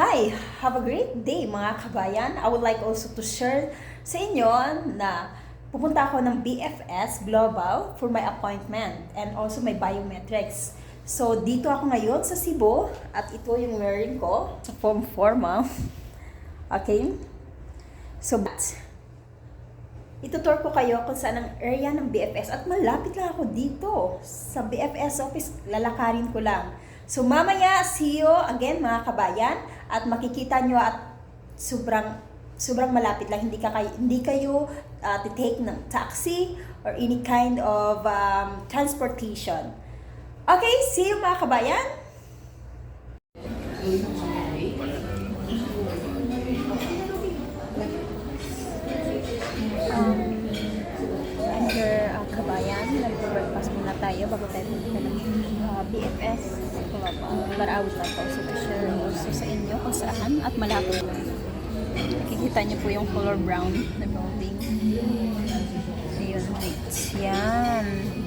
Hi! Have a great day mga kabayan. I would like also to share sa inyo na pupunta ako ng BFS Global for my appointment and also my biometrics. So, dito ako ngayon sa Cebu at ito yung wearing ko sa form formal. Okay? So, itutur ko kayo kung saan ang area ng BFS at malapit lang ako dito sa BFS office, lalakarin ko lang. So mamaya, see you again mga kabayan at makikita nyo at sobrang malapit lang, hindi kayo to-take ng taxi or any kind of transportation. Okay, see you mga kabayan. Kabayan, nag-breakfast muna tayo bago tayo pumunta ng BFS. But I would like also to share also sa inyo kung saan at malapit lang. Nakikita niyo po yung color brown na building. Ayun, wait. Yan.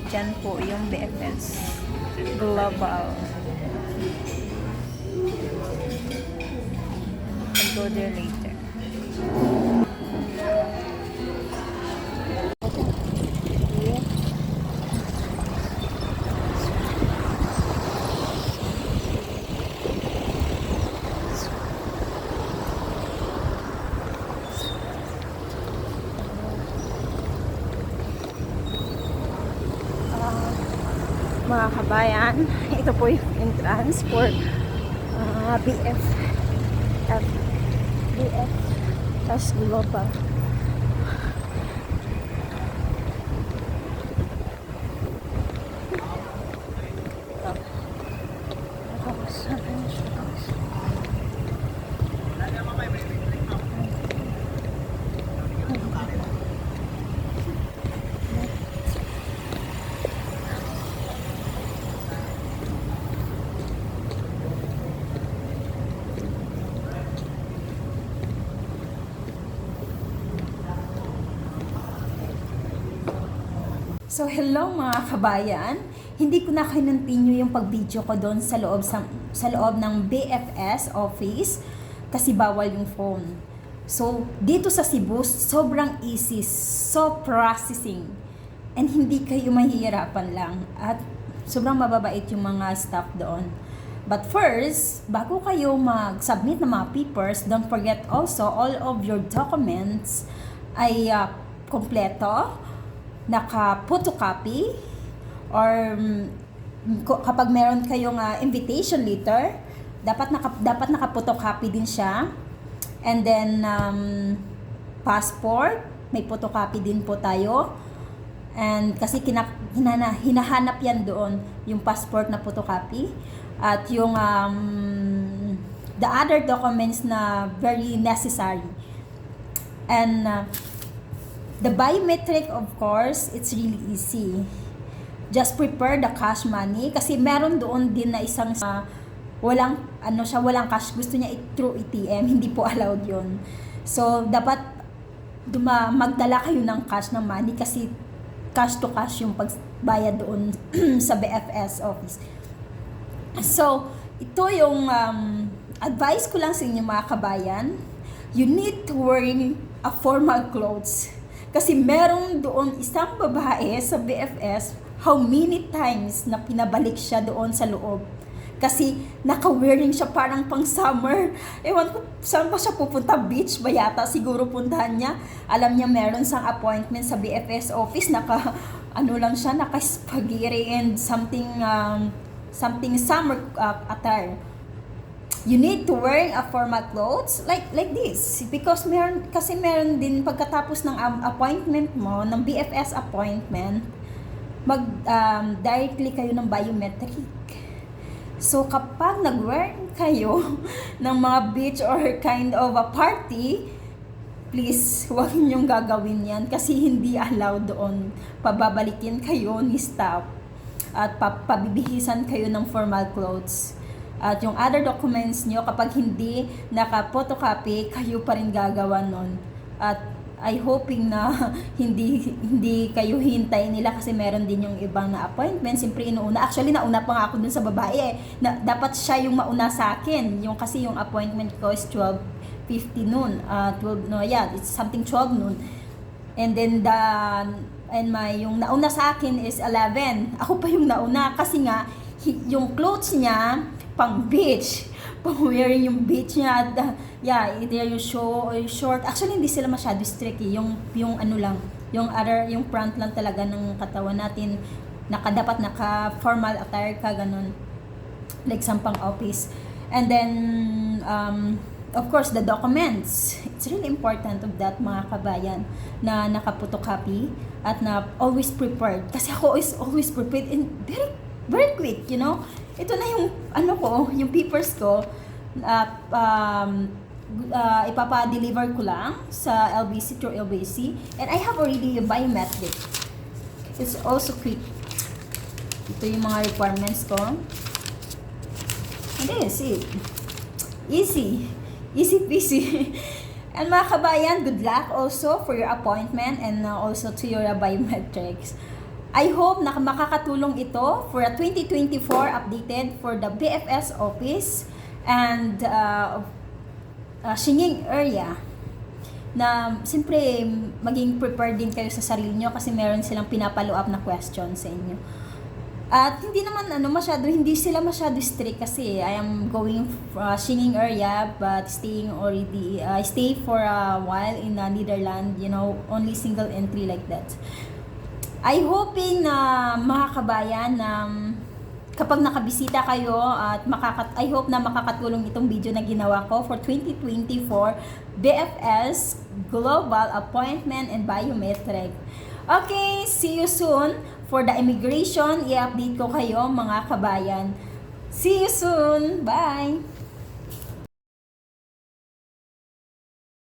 Diyan po yung BFS Global. I'll go there later. Mga kabayan, ito po yung entrance for BFS Global. So, hello mga kabayan. Hindi ko na kinontinue yung pag-video ko doon sa loob ng BFS office kasi bawal yung phone. So, dito sa Cebu, sobrang easy, so processing. And hindi kayo mahihirapan lang. At sobrang mababait yung mga staff doon. But first, bago kayo mag-submit ng mga papers, don't forget also all of your documents ay kompleto, naka-photocopy, or kapag meron kayong invitation letter, dapat naka-photocopy din siya. And then, passport, may photocopy din po tayo. And kasi hinahanap yan doon, yung passport na photocopy. At yung the other documents na very necessary. And the biometric, of course, it's really easy. Just prepare the cash money kasi meron doon din na isang walang cash, gusto niya through ATM, hindi po allowed 'yon. So dapat magdala kayo ng cash ng money kasi cash to cash yung pagbayad doon sa BFS office. So ito yung advice ko lang sa inyo mga kabayan. You need to wear a formal clothes. Kasi meron doon isang babae sa BFS, how many times na pinabalik siya doon sa loob. Kasi naka-wearing siya parang pang summer. Ewan ko, saan pa siya pupunta? Beach ba yata? Siguro puntahan niya. Alam niya meron sang appointment sa BFS office. Naka-spaghetti and something summer attire. You need to wear a formal clothes like this because meron din pagkatapos ng appointment mo ng BFS appointment directly kayo ng biometric. So kapag nag-wear kayo ng mga beach or kind of a party, please huwag ninyong gagawin yan kasi hindi allowed doon. Pababalikin kayo ni staff at pabibihisan kayo ng formal clothes. At yung other documents nyo, kapag hindi naka-photocopy, kayo pa rin gagawa nun. At I hoping na hindi kayo hintay nila kasi meron din yung ibang na appointment. Siyempre inuuna. Actually nauna pa nga ako dun sa babae eh. Dapat siya yung mauna sa akin. Yung kasi yung appointment ko is 12:50 noon. 12 no, yeah, it's something 12 noon. And then yung nauna sa akin is 11. Ako pa yung nauna kasi nga yung clothes niya pang beach. Pang-wearing yung beach niya. At, yeah, either yung short. Actually, hindi sila masyado strict eh. Yung ano lang, yung front lang talaga ng katawan natin. Dapat naka-formal attire ka, ganun. Like sampang office. And then, of course, the documents. It's really important of that, mga kabayan, na nakaphotocopy at na always prepared. Kasi ako is always prepared and very, very quick, you know. Ito na yung, yung papers ko, ipapa-deliver ko lang sa LBC through LBC. And I have already a biometric. It's also quick. Ito yung mga requirements ko. And this is it. Easy. Easy peasy. And mga kabayan, good luck also for your appointment and also to your biometrics. I hope na makakatulong ito for a 2024 updated for the BFS office and Shinging area na siyempre maging prepared din kayo sa sarili nyo kasi meron silang pinapalo up na question sa inyo. At hindi naman hindi sila masyado strict kasi I am going Shinging area but staying already stay for a while in Netherlands, you know, only single entry like that. I hoping na mga kabayan na kapag nakabisita kayo at I hope na makakatulong itong video na ginawa ko for 2024 BFS Global Appointment and Biometric. Okay, see you soon for the immigration. I-update ko kayo mga kabayan. See you soon. Bye!